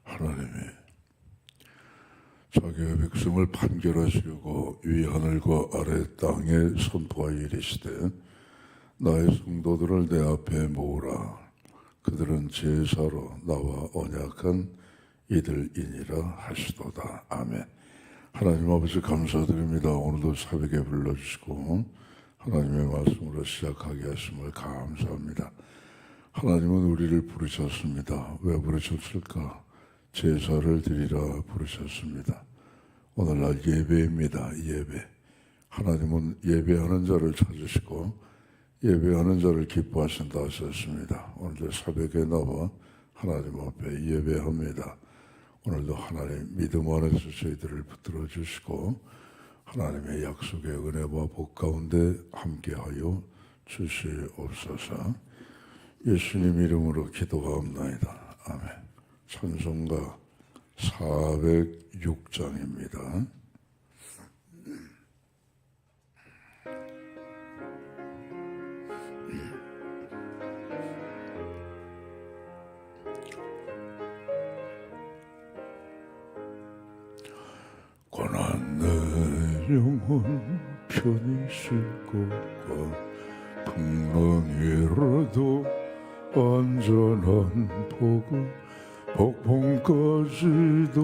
하나님이 자기의 백성을 판결하시고 위 하늘과 아래 땅에 선포하여 이르시되 나의 성도들을 내 앞에 모으라. 그들은 제사로 나와 언약한 이들이니라 하시도다. 아멘. 하나님 아버지 감사드립니다. 오늘도 새벽에 불러주시고 하나님의 말씀으로 시작하게 하심을 감사합니다. 하나님은 우리를 부르셨습니다. 왜 부르셨을까? 제사를 드리라 부르셨습니다. 오늘날 예배입니다. 예배. 하나님은 예배하는 자를 찾으시고 예배하는 자를 기뻐하신다 하셨습니다. 오늘도 새벽에 나와 하나님 앞에 예배합니다. 오늘도 하나님 믿음 안에서 저희들을 붙들어 주시고 하나님의 약속의 은혜와 복 가운데 함께하여 주시옵소서. 예수님 이름으로 기도하옵나이다. 아멘. 찬송가 406장입니다. 고난 내 영혼 편히 쉴 곳과 풍랑 위로도 안전한 복을 폭풍까지도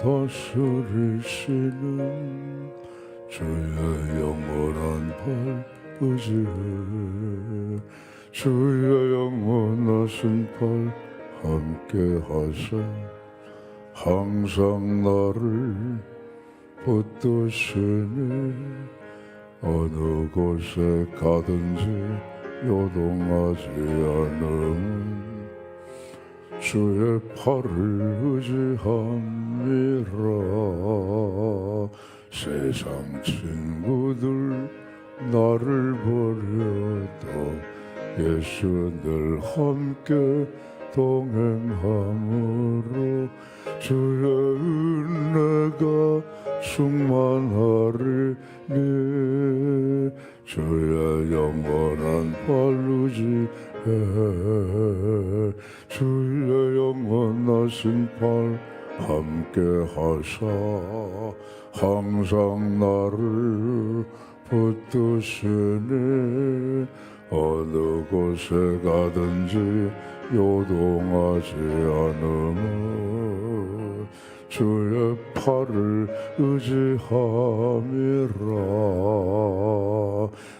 다스리시는 주의 영원한 발 의지해 주의 영원하신 발 함께 하사 항상 나를 붙드시니 어느 곳에 가든지 요동하지 않음 주의 팔을 의지함이라. 세상 친구들 나를 버려도 예수 늘 함께 동행함으로 주의 은혜가 충만하리니 주의 영원한 발 의지해 주의 영원하신 발 함께 하사 항상 나를 붙드시니 어느 곳에 가든지 요동하지 않음은 주의 팔을 의지함이라.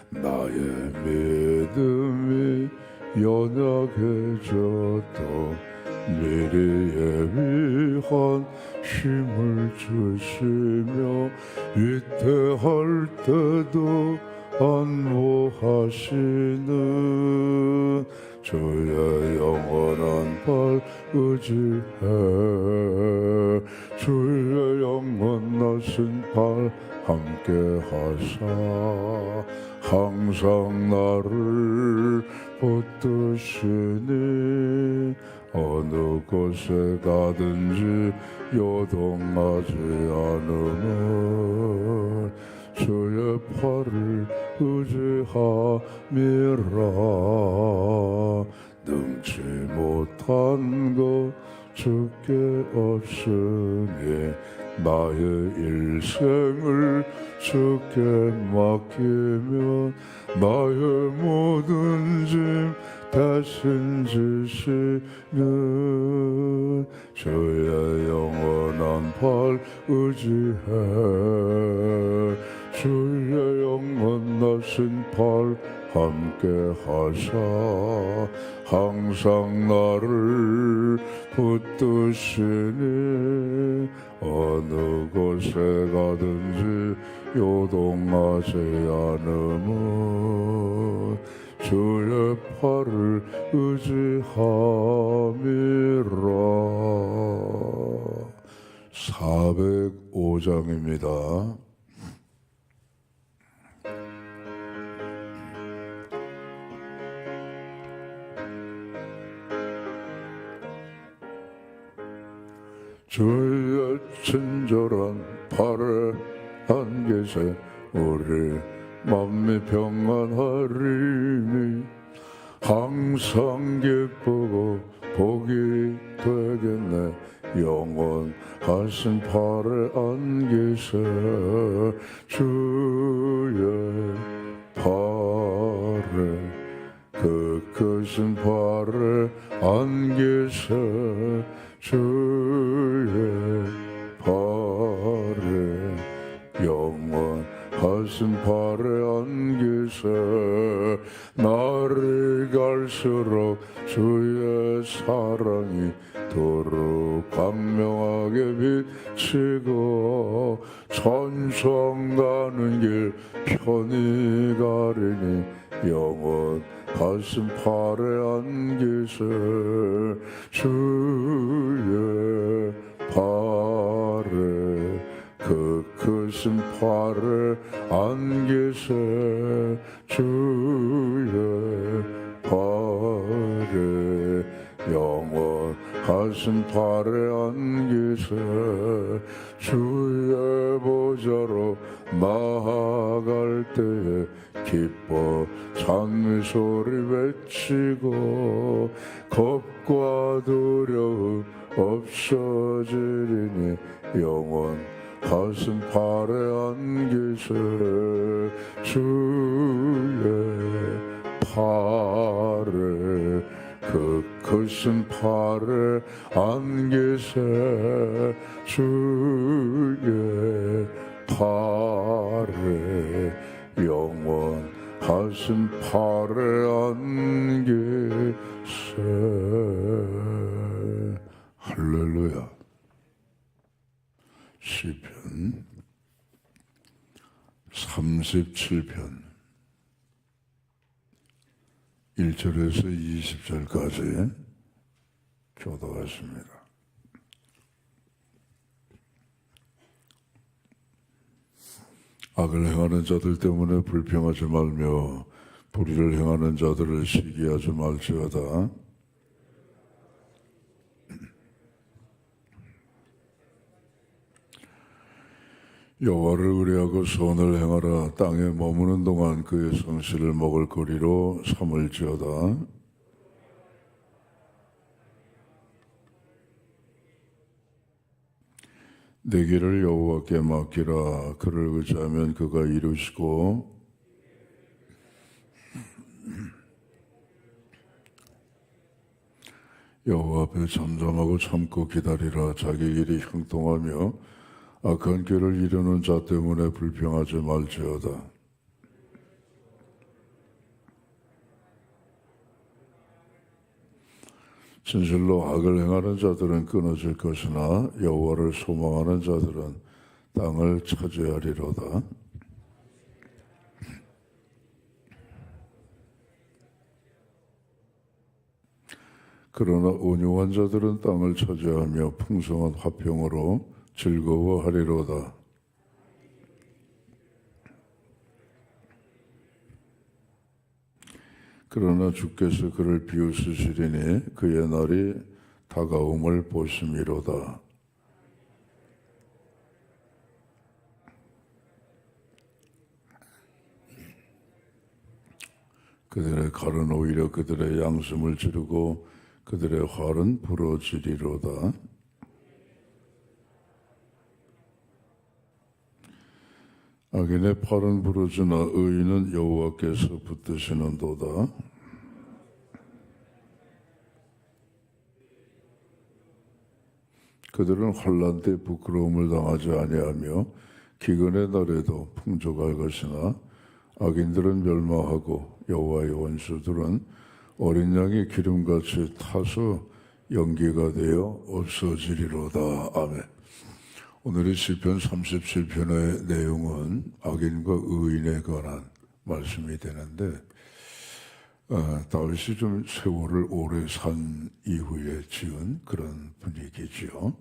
나의 믿음이 연약해져도 미리 예비한 힘을 주시며 위태할 때도 안보하시는 주의 영원한 발 의지해 주의 영원하신 발 함께 하사 항상 나를 붙드시니 어느 곳에 가든지 요동하지 않으면 주의 팔을 의지함이라. 능치 못한 것 주께 없으니 나의 일생을 주께 맡기면 나의 모든 짐 대신 지시는 주의 영원한 팔 의지해 주의 영원하신 팔 함께 하사 항상 나를 붙드시니 어느 곳에 가든지 요동하지 않음은 주의 팔을 의지함이라. 405장입니다. 주의 친절한 팔에 안계세 우리 맘이 평안하리니 항상 기쁘고 복이 되겠네. 영원하신 팔에 안기세. 주의 팔에 그 크신 팔에 안기세. 주의 팔에 영원하신 팔에 안기세. 날이 갈수록 주의 사랑이 도로 광명하게 비치고 천성 가는 길 편히 가리니 영원하신 팔에 안기세. 주의 팔에 그 크신 팔에 안기세. 주의 팔에 영원하신 팔에 안기세. 주의 보좌로 나아갈 때에 기뻐 찬미 소리 외치고 겁과 두려움 없어지리니 영원하신 팔에 안기세. 주의 팔에 그 크신 팔에 안기세. 주의 팔에 영원하신 팔에 안기세. 할렐루야. 시편 37편 1절에서 20절까지 교도하십니다. 악을 행하는 자들 때문에 불평하지 말며 불의를 행하는 자들을 시기하지 말지어다. 여호와를 의뢰하고 선을 행하라. 땅에 머무는 동안 그의 성실을 먹을 거리로 삼을지어다. 내 길을 여호와께 맡기라. 그를 의지하면 그가 이루시고 여호와 앞에 잠잠하고 참고 기다리라. 자기 일이 형통하며 악한 길을 이루는 자 때문에 불평하지 말지어다. 진실로 악을 행하는 자들은 끊어질 것이나 여호와를 소망하는 자들은 땅을 차지하리로다. 그러나 온유한 자들은 땅을 차지하며 풍성한 화평으로 즐거워하리로다. 그러나 주께서 그를 비웃으시리니 그의 날이 다가옴을 보심이로다. 그들의 칼은 오히려 그들의 양심을 찌르고 그들의 활은 부러지리로다. 악인의 팔은 부러지나 의인은 여호와께서 붙드시는도다. 그들은 환난 때 부끄러움을 당하지 아니하며 기근의 날에도 풍족할 것이나 악인들은 멸망하고 여호와의 원수들은 어린 양이 기름같이 타서 연기가 되어 없어지리로다. 아멘. 오늘의 시편 37편의 내용은 악인과 의인에 관한 말씀이 되는데 다윗이 좀 세월을 오래 산 이후에 지은 그런 분위기지요.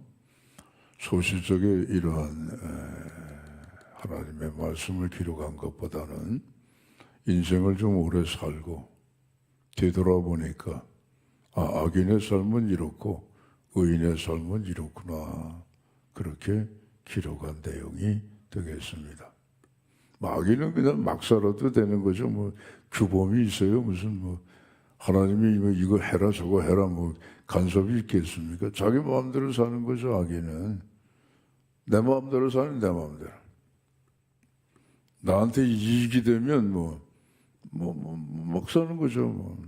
소시적에 이러한 하나님의 말씀을 기록한 것보다는 인생을 좀 오래 살고 되돌아보니까 악인의 삶은 이렇고 의인의 삶은 이렇구나, 그렇게 기록한 내용이 되겠습니다. 악인은 그냥 막 살아도 되는 거죠. 규범이 있어요. 무슨 하나님이 이거 해라 저거 해라 뭐 간섭이 있겠습니까? 자기 마음대로 사는 거죠. 악인은 내 마음대로 사는 내 마음대로. 나한테 이익이 되면 막 사는 거죠.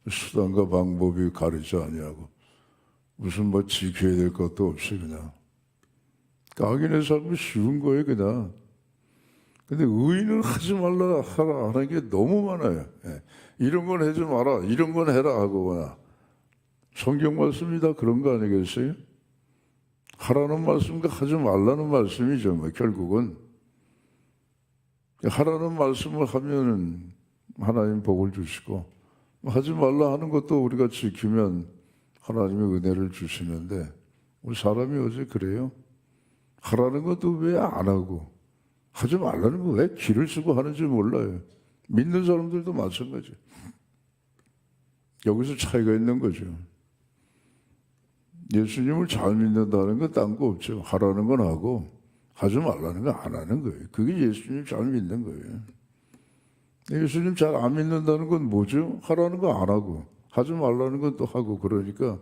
수단과 방법이 가리지 아니하고 무슨 지켜야 될 것도 없이 그냥. 악인의 삶은 쉬운 거예요, 그냥. 근데 의인은 하지 말라 하라 하는 게 너무 많아요. 예. 이런 건 하지 마라, 이런 건 해라 하거나. 성경 말씀이 다 그런 거 아니겠어요? 하라는 말씀과 하지 말라는 말씀이죠, 결국은. 하라는 말씀을 하면은 하나님 복을 주시고, 하지 말라 하는 것도 우리가 지키면 하나님의 은혜를 주시는데, 우리 사람이 어제 그래요? 하라는 것도 왜 안 하고, 하지 말라는 거 왜 기를 쓰고 하는지 몰라요. 믿는 사람들도 마찬가지. 여기서 차이가 있는 거죠. 예수님을 잘 믿는다는 건 딴 거 없죠. 하라는 건 하고 하지 말라는 건 안 하는 거예요. 그게 예수님 잘 믿는 거예요. 예수님 잘 안 믿는다는 건 뭐죠? 하라는 거 안 하고 하지 말라는 건 또 하고 그러니까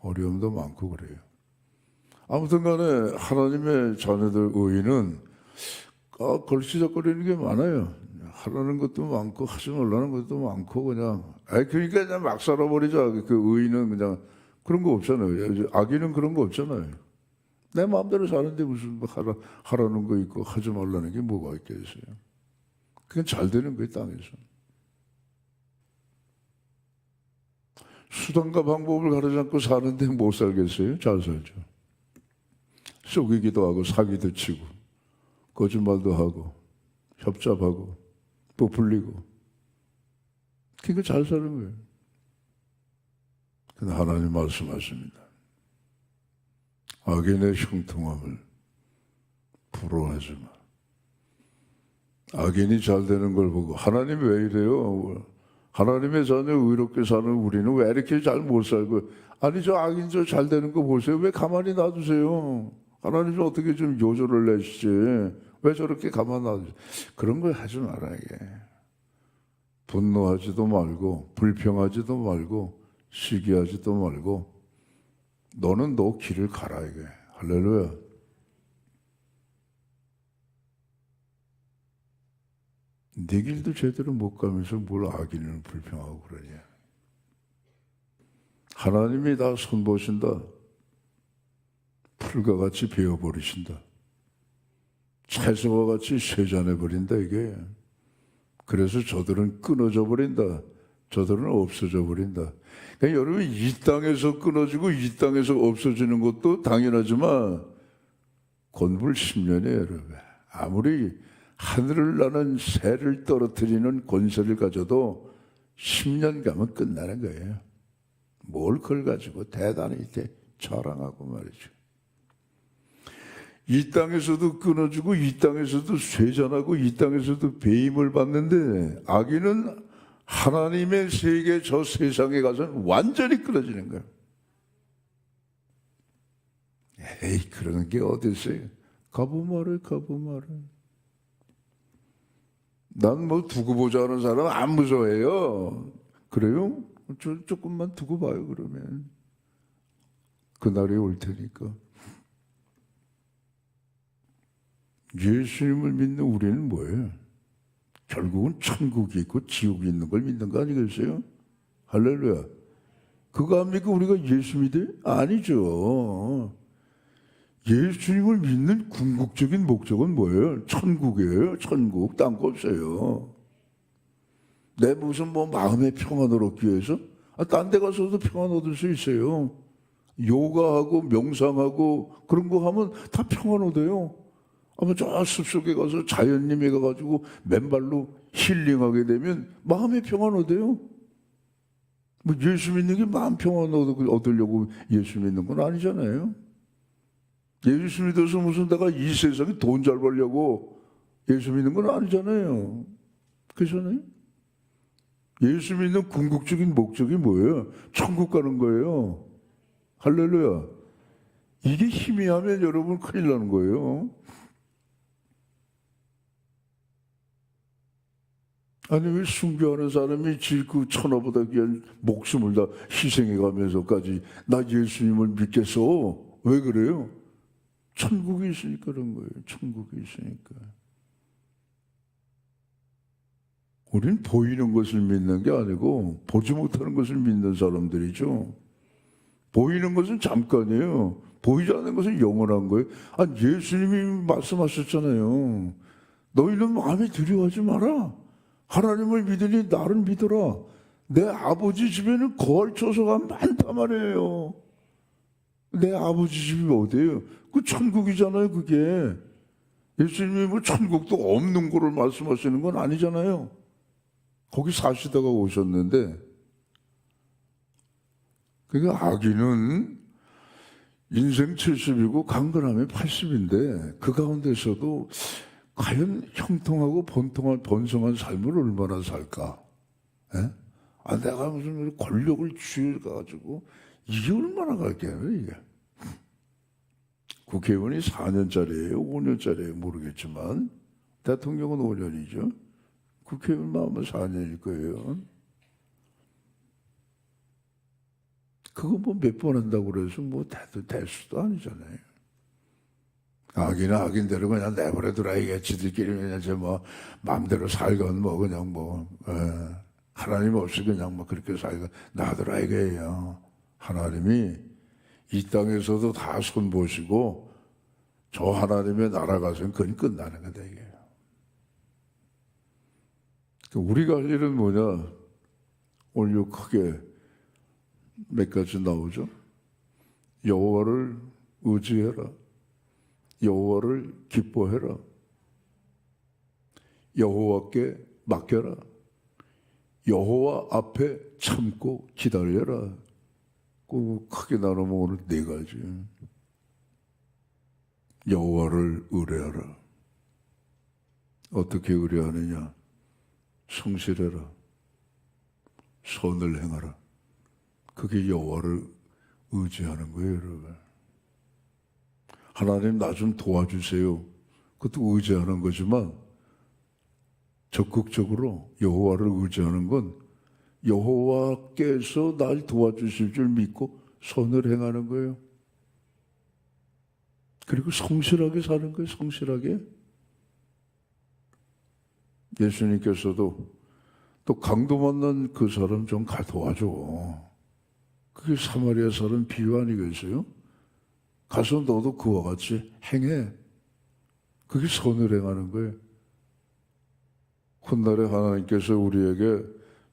어려움도 많고 그래요. 아무튼 간에 하나님의 자녀들 의인은 걸치적거리는 게 많아요. 하라는 것도 많고 하지 말라는 것도 많고 그러니까 그냥 막 살아버리자. 그 의인은 그냥 그런 거 없잖아요. 악인은 그런 거 없잖아요. 내 마음대로 사는데 무슨 하라는 거 있고 하지 말라는 게 뭐가 있겠어요. 그냥 잘 되는 거예요, 땅에서. 수단과 방법을 가르지 않고 사는데 못 살겠어요? 잘 살죠. 속이기도 하고 사기도 치고 거짓말도 하고 협잡하고 부풀리고 그러니까 잘 사는 거예요. 근데 하나님 말씀하십니다. 악인의 형통함을 부러워하지 마. 악인이 잘 되는 걸 보고 하나님 왜 이래요? 하나님의 자녀 의롭게 사는 우리는 왜 이렇게 잘 못 살고 아니 저 악인 저 잘 되는 거 보세요. 왜 가만히 놔두세요? 하나님 좀 어떻게 좀 요절을 내시지. 왜 저렇게 가만 놔두세요? 그런 걸 하지 말아야 해. 분노하지도 말고 불평하지도 말고 시기하지도 말고 너는 너 길을 가라 이게. 할렐루야. 네 길도 제대로 못 가면서 뭘 악인을 불평하고 그러냐. 하나님이 다 손보신다. 풀과 같이 베어버리신다. 채소와 같이 쇠잔해버린다 이게. 그래서 저들은 끊어져 버린다. 저들은 없어져 버린다. 그러니까 여러분 이 땅에서 끊어지고 이 땅에서 없어지는 것도 당연하지만 곤불 10년이에요 여러분. 아무리 하늘을 나는 새를 떨어뜨리는 권세를 가져도 10년 가면 끝나는 거예요. 뭘 그걸 가지고 대단히 이렇게 자랑하고 말이죠. 이 땅에서도 끊어지고 이 땅에서도 쇠잔하고 이 땅에서도 배임을 받는데 악인은 하나님의 세계 저 세상에 가서는 완전히 끊어지는 거예요. 에이 그러는 게 어디 있어요? 가보말해. 난 뭐 두고 보자 하는 사람 안 무서워해요. 그래요? 조금만 두고 봐요 그러면. 그날이 올 테니까. 예수님을 믿는 우리는 뭐예요? 결국은 천국이 있고 지옥이 있는 걸 믿는 거 아니겠어요? 할렐루야. 그거 합니까? 우리가 예수 믿어요? 아니죠. 예수님을 믿는 궁극적인 목적은 뭐예요? 천국이에요. 천국. 딴 거 없어요. 내 무슨 마음의 평안을 얻기 위해서? 딴 데 가서도 평안 얻을 수 있어요. 요가하고 명상하고 그런 거 하면 다 평안 얻어요. 아마 저 숲속에 가서 자연님에 가가지고 맨발로 힐링하게 되면 마음의 평안 얻어요. 뭐 예수 믿는 게 마음 평안 얻으려고 예수 믿는 건 아니잖아요. 예수 믿어서 무슨 내가 이 세상에 돈 잘 벌려고 예수 믿는 건 아니잖아요. 그렇잖아요. 예수 믿는 궁극적인 목적이 뭐예요? 천국 가는 거예요. 할렐루야. 이게 희미하면 여러분 큰일 나는 거예요. 아니 왜 숭배하는 사람이 그 천하보다 귀한 목숨을 다 희생해가면서까지 나 예수님을 믿겠어? 왜 그래요? 천국이 있으니까 그런 거예요. 천국이 있으니까. 우린 보이는 것을 믿는 게 아니고 보지 못하는 것을 믿는 사람들이죠. 보이는 것은 잠깐이에요. 보이지 않는 것은 영원한 거예요. 아니 예수님이 말씀하셨잖아요. 너희는 마음에 두려워하지 마라. 하나님을 믿으니 나를 믿어라. 내 아버지 집에는 거할 처소가 많단 말이에요. 내 아버지 집이 어디예요? 그 천국이잖아요, 그게. 예수님이 뭐 천국도 없는 거를 말씀하시는 건 아니잖아요. 거기 사시다가 오셨는데, 그러니까 아기는 인생 70이고 강건함이 80인데, 그 가운데서도 과연 형통하고 번성한 삶을 얼마나 살까? 예? 아, 내가 무슨 권력을 쥐어가지고, 이게 얼마나 갈게요, 이게. 국회의원이 4년짜리예요, 5년짜리예요, 모르겠지만, 대통령은 5년이죠. 국회의원만 하면 4년일 거예요. 그거 뭐 몇 번 한다고 그래서 뭐 될 수도 아니잖아요. 악인은 악인대로 그냥 내버려두라 이게 지들끼리 그냥 뭐 마음대로 살건 뭐 그냥 뭐 하나님 없이 그냥 뭐 그렇게 살건 놔두라 이거예요. 하나님이 이 땅에서도 다 손보시고 저 하나님의 나라 가서는 그건 끝나는 거다 이게. 우리가 할 일은 뭐냐? 오늘 크게 몇 가지 나오죠. 여호와를 의지해라. 여호와를 기뻐해라. 여호와께 맡겨라. 여호와 앞에 참고 기다려라. 꼭 크게 나누면 오늘 4가지. 여호와를 의뢰하라. 어떻게 의뢰하느냐? 성실해라. 선을 행하라. 그게 여호와를 의지하는 거예요, 여러분. 하나님 나 좀 도와주세요. 그것도 의지하는 거지만 적극적으로 여호와를 의지하는 건 여호와께서 날 도와주실 줄 믿고 선을 행하는 거예요. 그리고 성실하게 사는 거예요. 성실하게. 예수님께서도 또 강도 만난 그 사람 좀 도와줘. 그게 사마리아 사람 비유 아니겠어요? 가서 너도 그와 같이 행해. 그게 선을 행하는 거예요. 훗날에 하나님께서 우리에게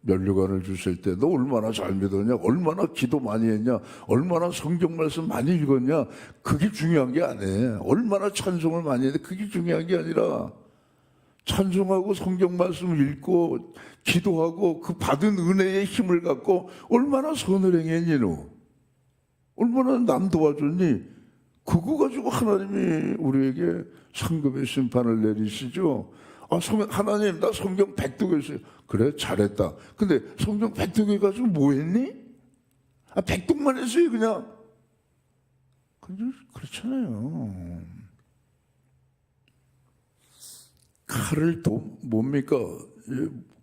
면류관을 주실 때 너 얼마나 잘 믿었냐? 얼마나 기도 많이 했냐? 얼마나 성경 말씀 많이 읽었냐? 그게 중요한 게 아니에요. 얼마나 찬송을 많이 했냐? 그게 중요한 게 아니라 찬송하고 성경 말씀을 읽고 기도하고 그 받은 은혜의 힘을 갖고 얼마나 선을 행했니 너? 얼마나 남 도와줬니? 그거 가지고 하나님이 우리에게 상급의 심판을 내리시죠. 아, 하나님 나 성경 100독 했어요. 그래 잘했다. 근데 성경 100독 해가지고 뭐 했니? 아, 100독만 했어요 그냥. 근데 그렇잖아요. 칼을 또 뭡니까?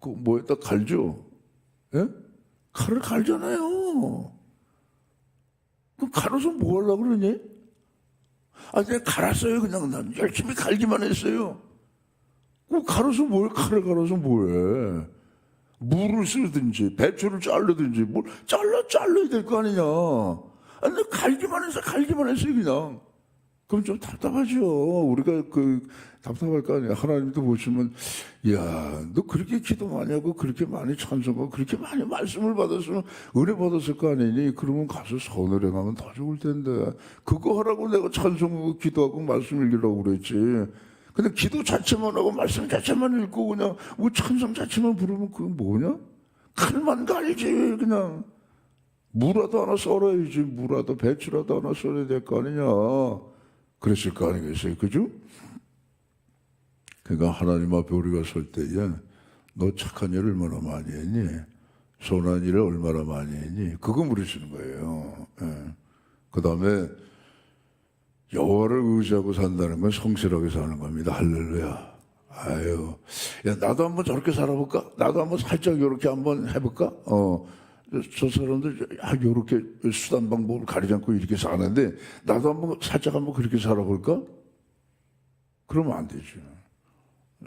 그 뭐에다 갈죠? 예? 칼을 갈잖아요. 그 갈아서 뭐 하려고 그러니? 아, 내가 갈았어요. 그냥 난 열심히 갈기만 했어요. 그 갈아서 뭐해? 칼을 갈아서 뭐해? 무를 쓰든지 배추를 자르든지 뭘 잘라야 될 거 아니냐? 아니, 내가 갈기만 했어요 그냥. 그럼 좀 답답하죠. 우리가 답답할 거 아니야. 하나님도 보시면, 야, 너 그렇게 기도 많이 하고, 그렇게 많이 찬송하고, 그렇게 많이 말씀을 받았으면, 은혜 받았을 거 아니니? 그러면 가서 선을 행하면 더 좋을 텐데. 그거 하라고 내가 찬송하고, 기도하고, 말씀 읽으라고 그랬지. 근데 기도 자체만 하고, 말씀 자체만 읽고, 그냥, 뭐 찬송 자체만 부르면 그건 뭐냐? 칼만 갈지, 그냥. 무라도 하나 썰어야지. 무라도, 배추라도 하나 썰어야 될 거 아니냐. 그랬을 거 아니겠어요? 그죠? 그러니까 하나님 앞에 우리가 설 때에 너 착한 일을 얼마나 많이 했니? 선한 일을 얼마나 많이 했니? 그거 물으시는 거예요. 예. 그 다음에 여호와를 의지하고 산다는 건 성실하게 사는 겁니다. 할렐루야. 아유, 야, 나도 한번 저렇게 살아볼까? 나도 한번 살짝 요렇게 한번 해볼까? 저 사람들, 요렇게 수단 방법을 가리지 않고 이렇게 사는데, 나도 한번 살짝 한번 그렇게 살아볼까? 그러면 안 되죠.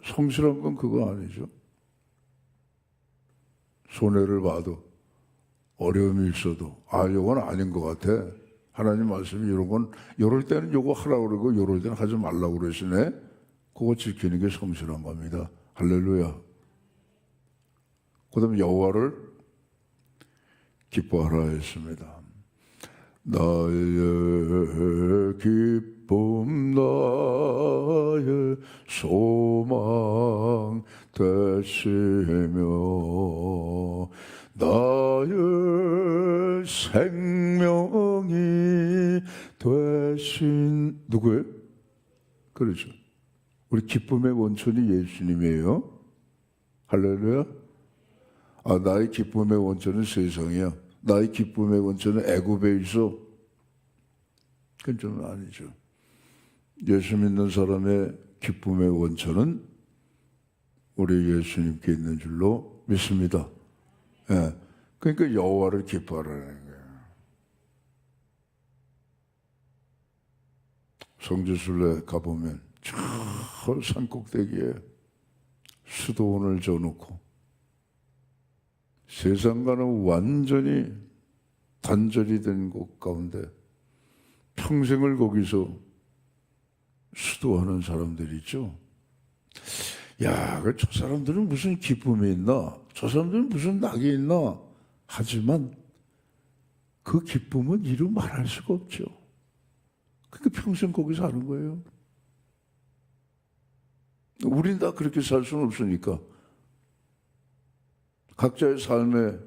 성실한 건 그거 아니죠. 손해를 봐도, 어려움이 있어도, 요건 아닌 것 같아. 하나님 말씀이 이런 건, 요럴 때는 요거 하라고 그러고, 요럴 때는 하지 말라고 그러시네. 그거 지키는 게 성실한 겁니다. 할렐루야. 그 다음에 여호와를 기뻐하라 했습니다. 나의 기쁨 나의 소망 되시며 나의 생명이 되신 누구예요? 그렇죠. 우리 기쁨의 원천이 예수님이에요. 할렐루야. 나의 기쁨의 원천은 세상이야. 나의 기쁨의 원천은 애굽에 있어. 그건 좀 아니죠. 예수 믿는 사람의 기쁨의 원천은 우리 예수님께 있는 줄로 믿습니다. 예. 그러니까 여호와를 기뻐하라는 거예요. 성지순례 가보면 저 산꼭대기에 수도원을 져놓고 세상과는 완전히 단절이 된 곳 가운데 평생을 거기서 수도하는 사람들이 있죠. 야, 저 사람들은 무슨 기쁨이 있나? 저 사람들은 무슨 낙이 있나? 하지만 그 기쁨은 이루 말할 수가 없죠. 그러니까 평생 거기 사는 거예요. 우린 다 그렇게 살 수는 없으니까 각자의 삶의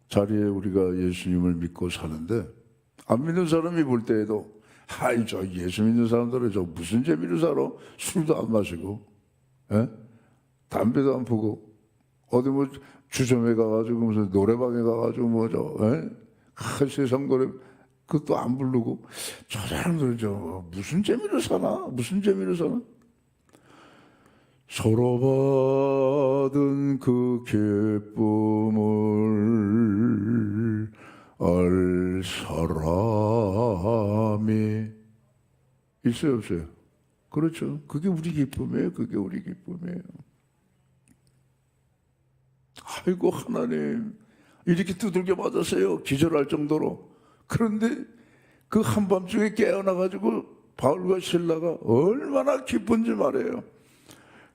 자리에 우리가 예수님을 믿고 사는데 안 믿는 사람이 볼 때에도 저 예수 믿는 사람들은 저 무슨 재미로 살아? 술도 안 마시고 담배도 안 피고 어디 뭐 주점에 가가지고 무슨 노래방에 가가지고 세상 노래 그것도 안 부르고 저 사람들은 저 무슨 재미로 사나? 무슨 재미로 사나? 서로 받은 그 기쁨을 알 사람이 있어요, 없어요? 그렇죠. 그게 우리 기쁨이에요. 그게 우리 기쁨이에요. 아이고, 하나님, 이렇게 두들겨 맞았어요. 기절할 정도로. 그런데 그 한밤중에 깨어나가지고 바울과 실라가 얼마나 기쁜지 말해요.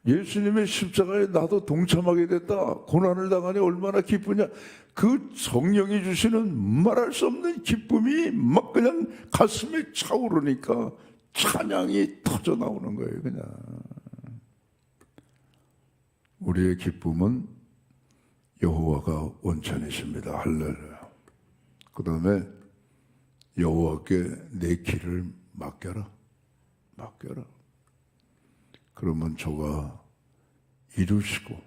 예수님의 십자가에 나도 동참하게 됐다. 고난을 당하니 얼마나 기쁘냐. 그 성령이 주시는 말할 수 없는 기쁨이 막 그냥 가슴에 차오르니까 찬양이 터져 나오는 거예요. 그냥 우리의 기쁨은 여호와가 원천이십니다. 할렐루야. 그 다음에 여호와께 내 길을 맡겨라. 그러면 저가 이루시고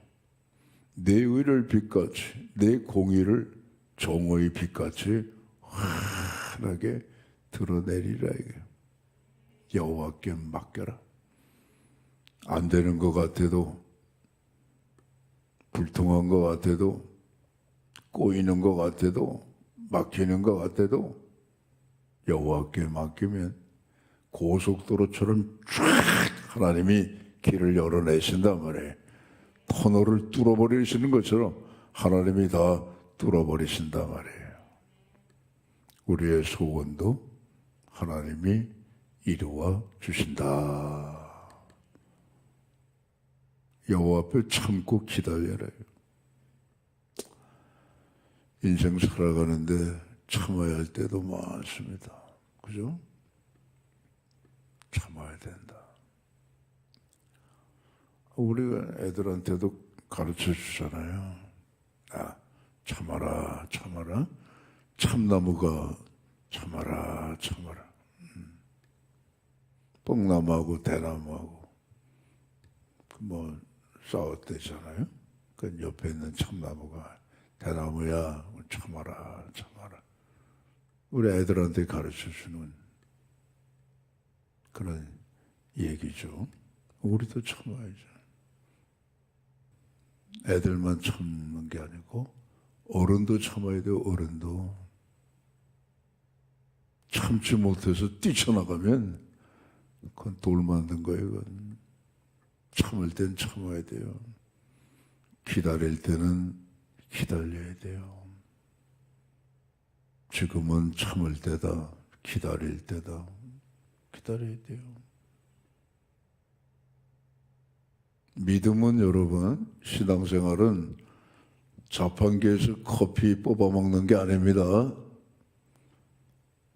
내 의를 빛같이 내 공의를 정오의 빛같이 환하게 드러내리라. 이게 여호와께 맡겨라. 안 되는 것 같아도 불통한 것 같아도 꼬이는 것 같아도 막히는 것 같아도 여호와께 맡기면 고속도로처럼 쫙 하나님이 길을 열어내신단 말이에요. 터널을 뚫어버리시는 것처럼 하나님이 다 뚫어버리신단 말이에요. 우리의 소원도 하나님이 이루어 주신다. 여호와 앞에 참고 기다려라. 인생 살아가는데 참아야 할 때도 많습니다. 그죠? 참아야 된다. 우리가 애들한테도 가르쳐 주잖아요. 참아라. 참나무가 참아라. 뽕나무하고 대나무하고 뭐 싸웠대잖아요. 그 옆에 있는 참나무가 대나무야 참아라. 우리 애들한테 가르쳐 주는 그런 얘기죠. 우리도 참아야죠. 애들만 참는 게 아니고 어른도 참아야 돼요. 어른도 참지 못해서 뛰쳐나가면 그건 돌 만든 거예요. 그건. 참을 땐 참아야 돼요. 기다릴 때는 기다려야 돼요. 지금은 참을 때다. 기다릴 때다. 기다려야 돼요. 믿음은 여러분, 신앙생활은 자판기에서 커피 뽑아 먹는 게 아닙니다.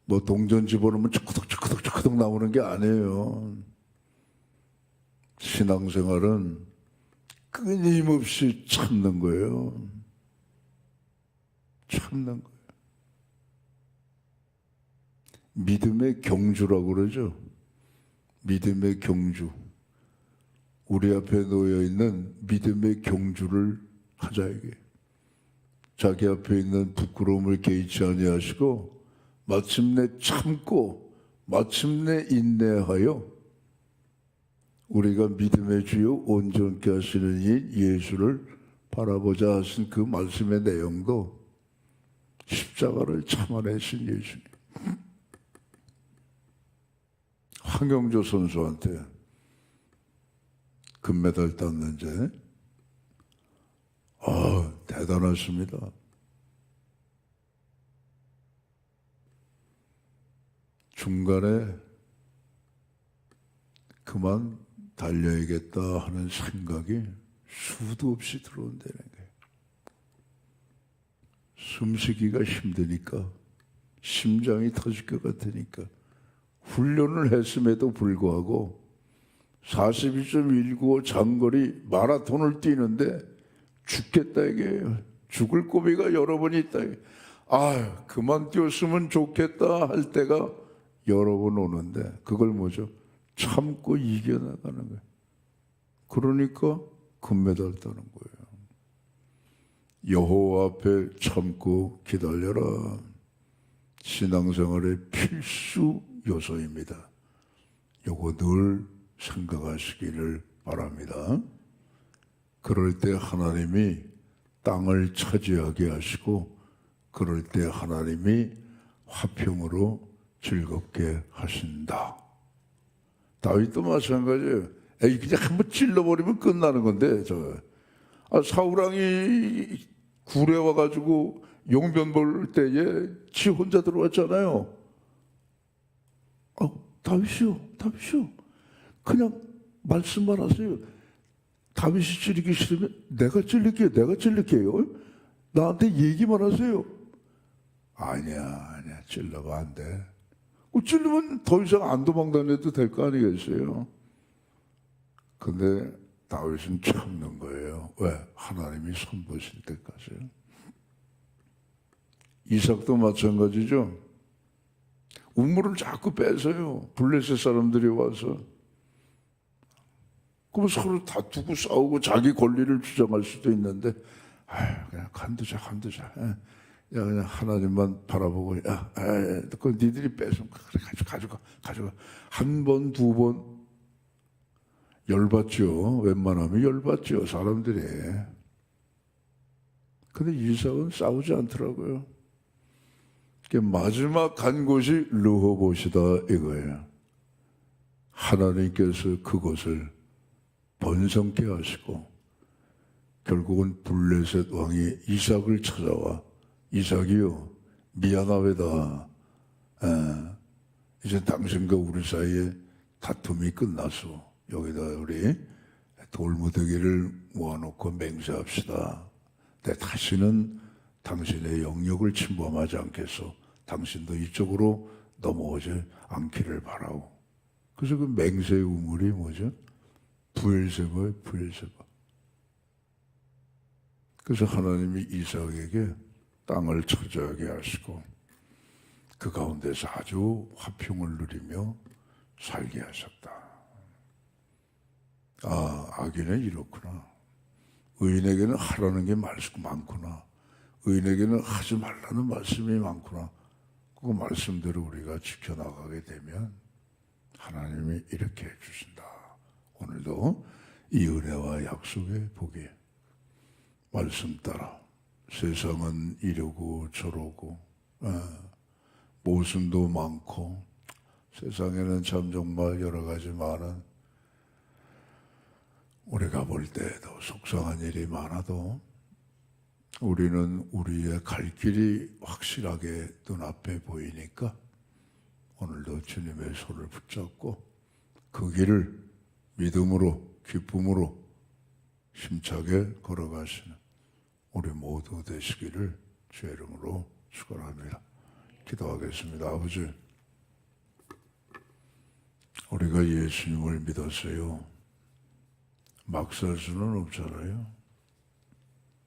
뭐 동전 집어넣으면 쭈크덕 나오는 게 아니에요. 신앙생활은 끊임없이 참는 거예요. 참는 거예요. 믿음의 경주라고 그러죠. 믿음의 경주. 우리 앞에 놓여 있는 믿음의 경주를 하자 이게. 자기 앞에 있는 부끄러움을 개의치 아니하시고 마침내 참고 마침내 인내하여 우리가 믿음의 주요 온전케 하시는 이 예수를 바라보자 하신 그 말씀의 내용도 십자가를 참아내신 예수님. 황영조 선수한테 금메달 땄는데 대단하십니다. 중간에 그만 달려야겠다 하는 생각이 수도 없이 들어온다는 거예요. 숨쉬기가 힘드니까, 심장이 터질 것 같으니까 훈련을 했음에도 불구하고 42.195 장거리 마라톤을 뛰는데 죽겠다 이게요. 죽을 고비가 여러 번 있다. 그만 뛰었으면 좋겠다 할 때가 여러 번 오는데 그걸 뭐죠? 참고 이겨나가는 거예요. 그러니까 금메달 따는 거예요. 여호와 앞에 참고 기다려라. 신앙생활의 필수 요소입니다. 요거 늘 생각하시기를 바랍니다. 그럴 때 하나님이 땅을 차지하게 하시고 그럴 때 하나님이 화평으로 즐겁게 하신다. 다윗도 마찬가지예요. 그냥 한번 찔러버리면 끝나는 건데 사울왕이 굴에 와가지고 용변 볼 때에 지 혼자 들어왔잖아요. 다윗이요. 그냥 말씀만 하세요. 다윗이 찔리기 싫으면 내가 찔릴게요. 나한테 얘기만 하세요. 아니야. 찔러봐 안 돼. 찔르면 더 이상 안 도망다녀도 될 거 아니겠어요? 근데 다윗은 참는 거예요. 왜? 하나님이 손보실 때까지요. 이삭도 마찬가지죠. 우물을 자꾸 뺏어요. 블레셋 사람들이 와서. 그럼 서로 다투고 싸우고 자기 권리를 주장할 수도 있는데 그냥 간두자. 그냥 하나님만 바라보고 그 니들이 뺏으면 가져가. 한 번, 두 번 열받죠. 웬만하면 열받죠. 사람들이. 근데 이삭은 싸우지 않더라고요. 마지막 간 곳이 르호봇이다 이거예요. 하나님께서 그곳을 번성케 하시고 결국은 블레셋 왕이 이삭을 찾아와 이삭이요 미안하다. 이제 당신과 우리 사이에 다툼이 끝났어. 여기다 우리 돌무더기를 모아놓고 맹세합시다. 다시는 당신의 영역을 침범하지 않겠소. 당신도 이쪽으로 넘어오지 않기를 바라오. 그래서 그 맹세의 우물이 뭐죠? 브엘세바예요. 브엘세바. 그래서 하나님이 이삭에게 땅을 차지하게 하시고 그 가운데서 아주 화평을 누리며 살게 하셨다. 악인은 이렇구나. 의인에게는 하라는 게 많구나. 의인에게는 하지 말라는 말씀이 많구나. 그 말씀대로 우리가 지켜나가게 되면 하나님이 이렇게 해주신다. 오늘도 이 은혜와 약속의 복이 말씀 따라 세상은 이러고 저러고 모순도 많고 세상에는 참 정말 여러 가지 많은 우리가 볼 때에도 속상한 일이 많아도 우리는 우리의 갈 길이 확실하게 눈앞에 보이니까 오늘도 주님의 손을 붙잡고 그 길을 믿음으로 기쁨으로 힘차게 걸어가시는 우리 모두 되시기를 주의 이름으로 축원합니다. 기도하겠습니다. 아버지, 우리가 예수님을 믿었어요. 막 살 수는 없잖아요.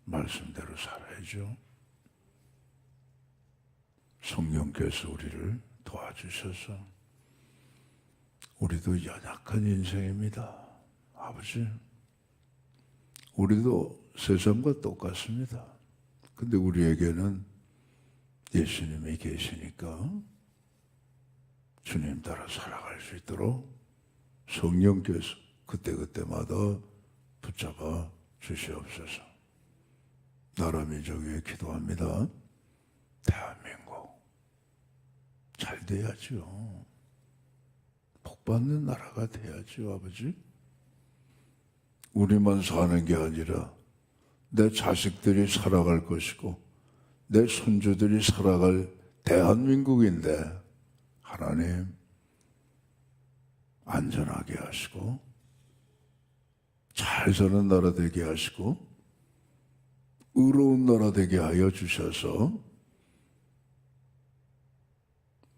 말씀대로 살아야죠. 성령께서 우리를 도와주셔서 우리도 연약한 인생입니다. 아버지, 우리도 세상과 똑같습니다. 근데 우리에게는 예수님이 계시니까 주님 따라 살아갈 수 있도록 성령께서 그때그때마다 붙잡아 주시옵소서. 나라 민족 위해 기도합니다. 대한민국 잘 돼야죠. 복받는 나라가 돼야죠, 아버지. 우리만 사는 게 아니라 내 자식들이 살아갈 것이고 내 손주들이 살아갈 대한민국인데 하나님 안전하게 하시고 잘 사는 나라 되게 하시고 의로운 나라 되게 하여 주셔서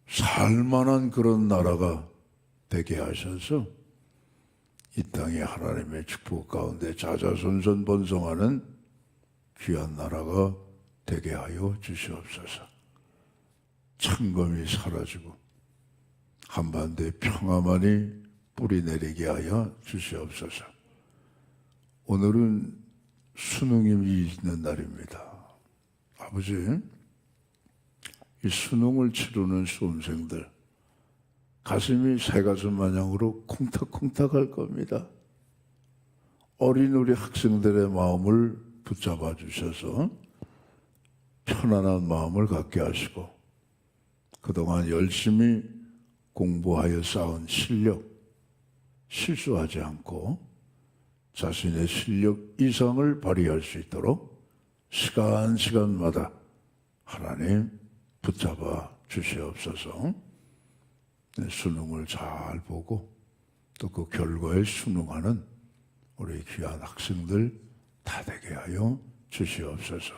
살만한 그런 나라가 되게 하셔서 이 땅에 하나님의 축복 가운데 자자손손 번성하는 귀한 나라가 되게 하여 주시옵소서. 창검이 사라지고 한반도의 평화만이 뿌리 내리게 하여 주시옵소서. 오늘은 수능이 있는 날입니다. 아버지, 이 수능을 치르는 수험생들 가슴이 새가슴 마냥으로 콩닥콩닥할 겁니다. 어린 우리 학생들의 마음을 붙잡아 주셔서 편안한 마음을 갖게 하시고 그동안 열심히 공부하여 쌓은 실력 실수하지 않고 자신의 실력 이상을 발휘할 수 있도록 시간마다 하나님 붙잡아 주시옵소서. 수능을 잘 보고 또 그 결과에 순응하는 우리 귀한 학생들 다 되게 하여 주시옵소서.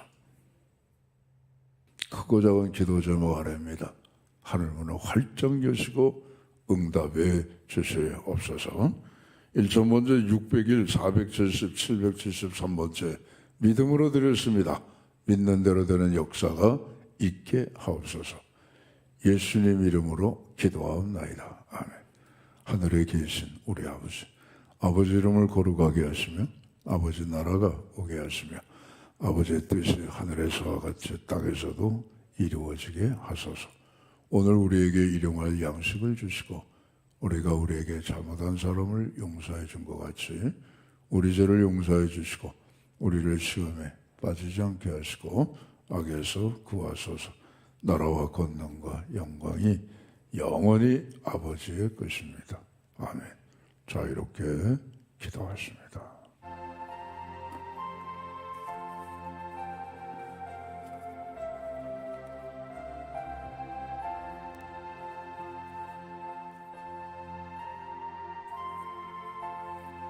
크고 작은 기도 제목 아래입니다. 하늘문을 활짝 여시고 응답해 주시옵소서. 1,000번째 600일 470 773번째 믿음으로 드렸습니다. 믿는 대로 되는 역사가 있게 하옵소서. 예수님 이름으로 기도하옵나이다. 아멘. 하늘에 계신 우리 아버지, 아버지 이름을 거룩하게 하시며 아버지 나라가 오게 하시며 아버지의 뜻이 하늘에서와 같이 땅에서도 이루어지게 하소서. 오늘 우리에게 일용할 양식을 주시고 우리가 우리에게 잘못한 사람을 용서해 준 것 같이 우리 죄를 용서해 주시고 우리를 시험에 빠지지 않게 하시고 악에서 구하소서. 나라와 권능과 영광이 영원히 아버지의 것입니다. 아멘. 자, 이렇게 기도하십니다.